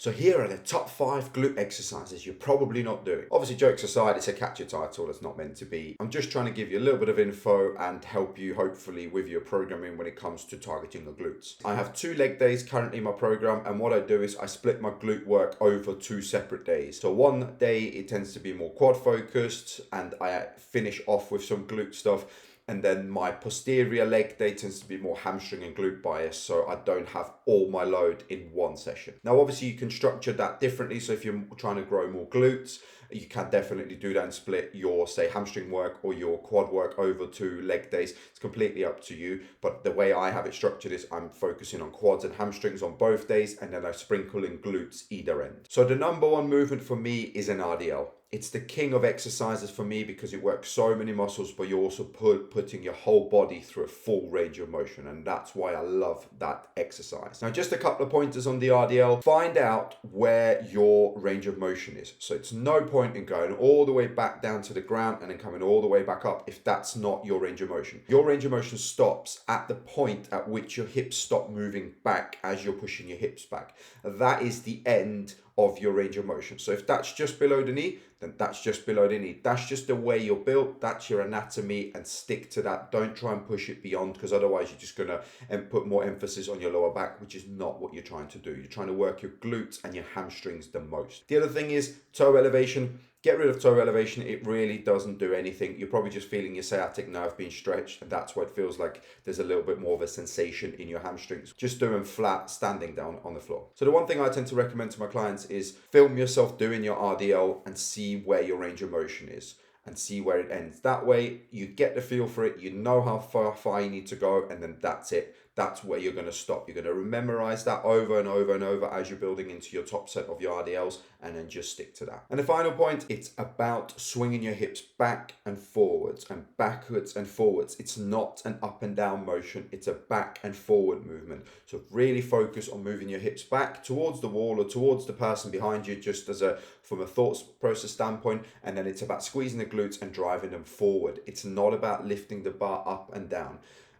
So here are the top 5 glute exercises you're probably not doing. Obviously, jokes aside, it's a catchy title, it's not meant to be. I'm just trying to give you a little bit of info and help you hopefully with your programming when it comes to targeting the glutes. I have 2 leg days currently in my program, and what I do is I split my glute work over 2 separate days. So one day it tends to be more quad focused and I finish off with some glute stuff. And then my posterior leg day tends to be more hamstring and glute bias, so I don't have all my load in one session. Now, obviously, you can structure that differently. So if you're trying to grow more glutes, you can definitely do that and split your, say, hamstring work or your quad work over 2 leg days. It's completely up to you. But the way I have it structured is I'm focusing on quads and hamstrings on both days, and then I sprinkle in glutes either end. So the number 1 movement for me is an RDL. It's the king of exercises for me because it works so many muscles, but you're also putting your whole body through a full range of motion, and that's why I love that exercise. Now, just a couple of pointers on the RDL. Find out where your range of motion is. So it's no point in going all the way back down to the ground and then coming all the way back up if that's not your range of motion. Your range of motion stops at the point at which your hips stop moving back as you're pushing your hips back. That is the end of your range of motion. So if that's just below the knee, then that's just below the knee. That's just the way you're built. That's your anatomy, and stick to that. Don't try and push it beyond, because otherwise you're just going to put more emphasis on your lower back, which is not what you're trying to do. You're trying to work your glutes and your hamstrings the most. The other thing is toe elevation. Get rid of toe elevation. It really doesn't do anything. You're probably just feeling your sciatic nerve being stretched, and that's why it feels like there's a little bit more of a sensation in your hamstrings. Just do them flat, standing down on the floor. So the one thing I tend to recommend to my clients is film yourself doing your RDL and see where your range of motion is and see where it ends. That way you get the feel for it, you know how far you need to go, and then that's it. That's where you're going to stop. You're going to memorize that over and over and over as you're building into your top set of your RDLs, and then just stick to that. And the final point, it's about swinging your hips back and forwards and backwards and forwards. It's not an up and down motion. It's a back and forward movement. So really focus on moving your hips back towards the wall or towards the person behind you, just from a thought process standpoint. And then it's about squeezing the glutes and driving them forward. It's not about lifting the bar up and down.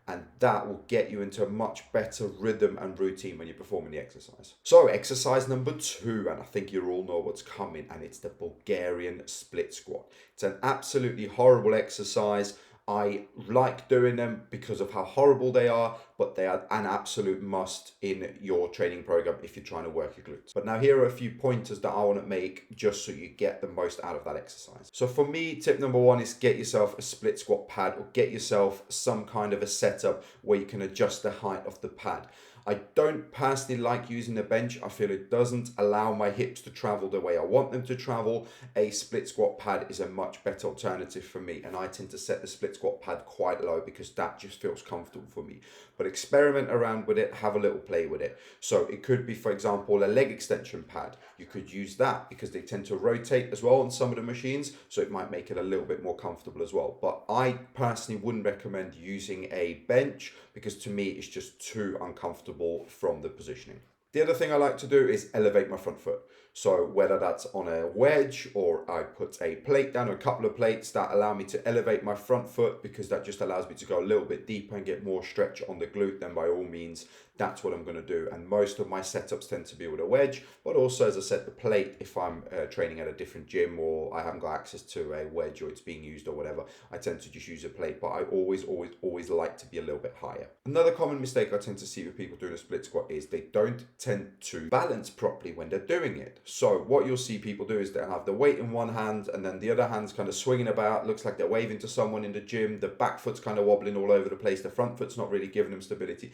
And that will get you into a much better rhythm and routine when you're performing the exercise. So exercise number 2, and I think you all know what's coming, and it's the Bulgarian split squat. It's an absolutely horrible exercise. I like doing them because of how horrible they are, but they are an absolute must in your training program if you're trying to work your glutes. But now here are a few pointers that I want to make just so you get the most out of that exercise. So for me, tip number 1 is get yourself a split squat pad, or get yourself some kind of a setup where you can adjust the height of the pad. I don't personally like using a bench. I feel it doesn't allow my hips to travel the way I want them to travel. A split squat pad is a much better alternative for me, and I tend to set the split squat pad quite low because that just feels comfortable for me. But experiment around with it, have a little play with it. So it could be, for example, a leg extension pad. You could use that because they tend to rotate as well on some of the machines, so it might make it a little bit more comfortable as well. But I personally wouldn't recommend using a bench because to me it's just too uncomfortable from the positioning. The other thing I like to do is elevate my front foot. So whether that's on a wedge or I put a plate down, or a couple of plates that allow me to elevate my front foot, because that just allows me to go a little bit deeper and get more stretch on the glute, then by all means, that's what I'm going to do. And most of my setups tend to be with a wedge, but also, as I said, the plate, if I'm training at a different gym or I haven't got access to a wedge or it's being used or whatever, I tend to just use a plate, but I always like to be a little bit higher. Another common mistake I tend to see with people doing a split squat is they don't tend to balance properly when they're doing it. So what you'll see people do is they'll have the weight in one hand and then the other hand's kind of swinging about, looks like they're waving to someone in the gym, the back foot's kind of wobbling all over the place, the front foot's not really giving them stability.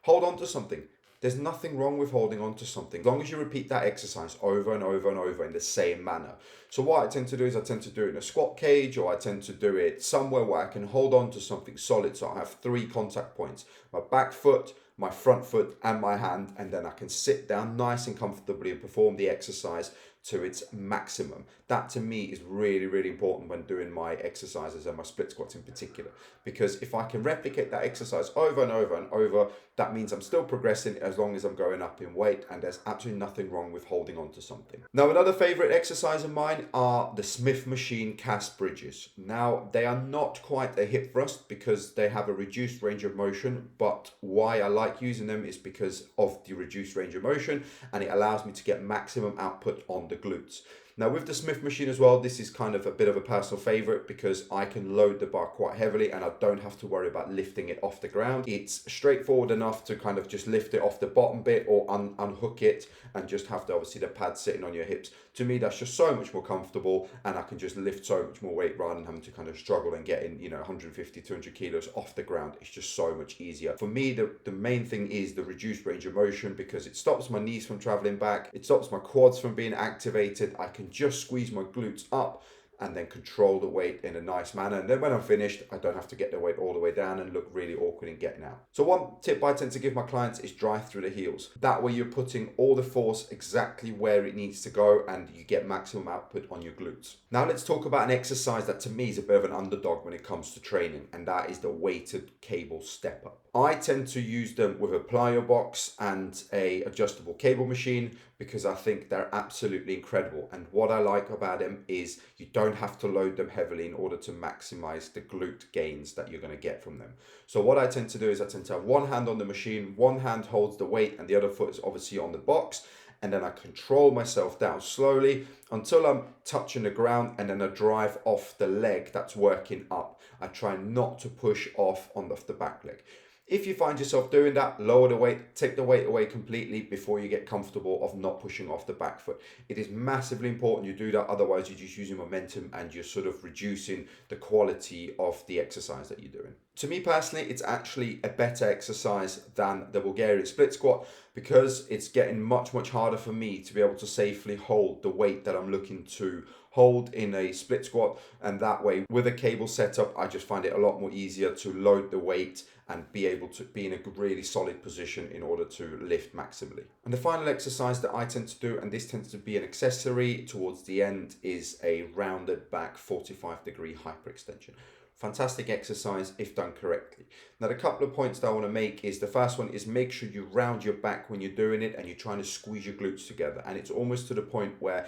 Hold on to something. There's nothing wrong with holding on to something, as long as you repeat that exercise over and over and over in the same manner. So what I tend to do is I tend to do it in a squat cage, or I tend to do it somewhere where I can hold on to something solid. So I have 3 contact points: my back foot, my front foot, and my hand, and then I can sit down nice and comfortably and perform the exercise to its maximum. That to me is really, really important when doing my exercises and my split squats in particular, because if I can replicate that exercise over and over and over, that means I'm still progressing as long as I'm going up in weight, and there's absolutely nothing wrong with holding on to something. Now, another favorite exercise of mine are the Smith machine cast bridges. Now, they are not quite a hip thrust because they have a reduced range of motion, but why I like using them is because of the reduced range of motion, and it allows me to get maximum output on the glutes. Now with the Smith machine as well, this is kind of a bit of a personal favorite because I can load the bar quite heavily and I don't have to worry about lifting it off the ground. It's straightforward enough to kind of just lift it off the bottom bit or unhook it and just have to obviously the pad sitting on your hips. To me, that's just so much more comfortable, and I can just lift so much more weight rather than having to kind of struggle and getting, 150, 200 kilos off the ground. It's just so much easier. For me, the main thing is the reduced range of motion because it stops my knees from traveling back. It stops my quads from being activated. I can just squeeze my glutes up and then control the weight in a nice manner. And then when I'm finished, I don't have to get the weight all the way down and look really awkward in getting out. So one tip I tend to give my clients is drive through the heels. That way you're putting all the force exactly where it needs to go and you get maximum output on your glutes. Now let's talk about an exercise that to me is a bit of an underdog when it comes to training, and that is the weighted cable step up. I tend to use them with a plyo box and a adjustable cable machine because I think they're absolutely incredible. And what I like about them is you don't have to load them heavily in order to maximize the glute gains that you're going to get from them. So what I tend to do is I tend to have one hand on the machine, one hand holds the weight and the other foot is obviously on the box. And then I control myself down slowly until I'm touching the ground, and then I drive off the leg that's working up. I try not to push off the back leg. If you find yourself doing that, lower the weight, take the weight away completely before you get comfortable of not pushing off the back foot. It is massively important you do that, otherwise you're just using momentum and you're sort of reducing the quality of the exercise that you're doing. To me personally, it's actually a better exercise than the Bulgarian split squat because it's getting much, much harder for me to be able to safely hold the weight that I'm looking to hold in a split squat. And that way, with a cable setup, I just find it a lot more easier to load the weight and be able to be in a really solid position in order to lift maximally. And the final exercise that I tend to do, and this tends to be an accessory towards the end, is a rounded back 45-degree hyperextension. Fantastic exercise if done correctly. Now, the couple of points that I want to make is the first one is make sure you round your back when you're doing it and you're trying to squeeze your glutes together. And it's almost to the point where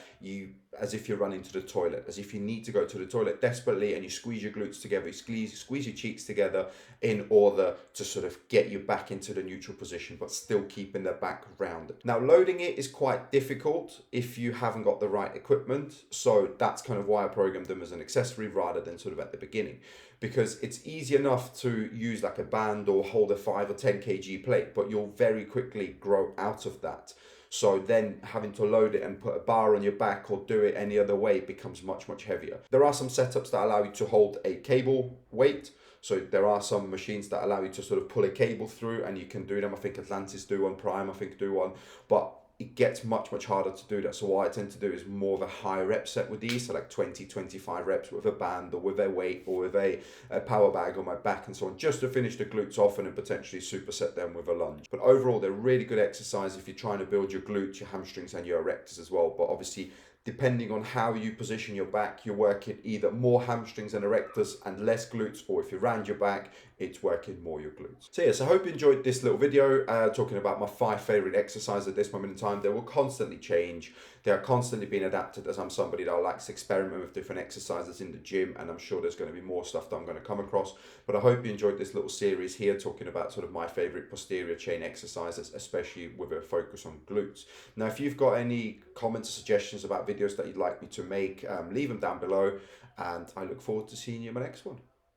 as if you're running to the toilet, as if you need to go to the toilet desperately, and you squeeze your glutes together, you squeeze your cheeks together in order to sort of get you back into the neutral position, but still keeping the back rounded. Now, loading it is quite difficult if you haven't got the right equipment. So that's kind of why I programmed them as an accessory rather than sort of at the beginning, because it's easy enough to use like a band or hold a 5 or 10 kg plate, but you'll very quickly grow out of that. So then having to load it and put a bar on your back or do it any other way becomes much, much heavier. There are some setups that allow you to hold a cable weight. So there are some machines that allow you to sort of pull a cable through, and you can do them. I think Atlantis do one, Prime I think do one, but it gets much, much harder to do that. So what I tend to do is more of a high rep set with these, so like 20, 25 reps with a band or with a weight or with a power bag on my back and so on, just to finish the glutes off and then potentially superset them with a lunge. But overall, they're really good exercise if you're trying to build your glutes, your hamstrings and your erectors as well. But obviously, depending on how you position your back, you're working either more hamstrings and erectors and less glutes, or if you round your back, it's working more your glutes. So yes, I hope you enjoyed this little video talking about my 5 favorite exercises at this moment in time. They will constantly change. They are constantly being adapted, as I'm somebody that likes to experiment with different exercises in the gym, and I'm sure there's going to be more stuff that I'm going to come across. But I hope you enjoyed this little series here talking about sort of my favorite posterior chain exercises, especially with a focus on glutes. Now, if you've got any comments or suggestions about videos that you'd like me to make, leave them down below, and I look forward to seeing you in my next one.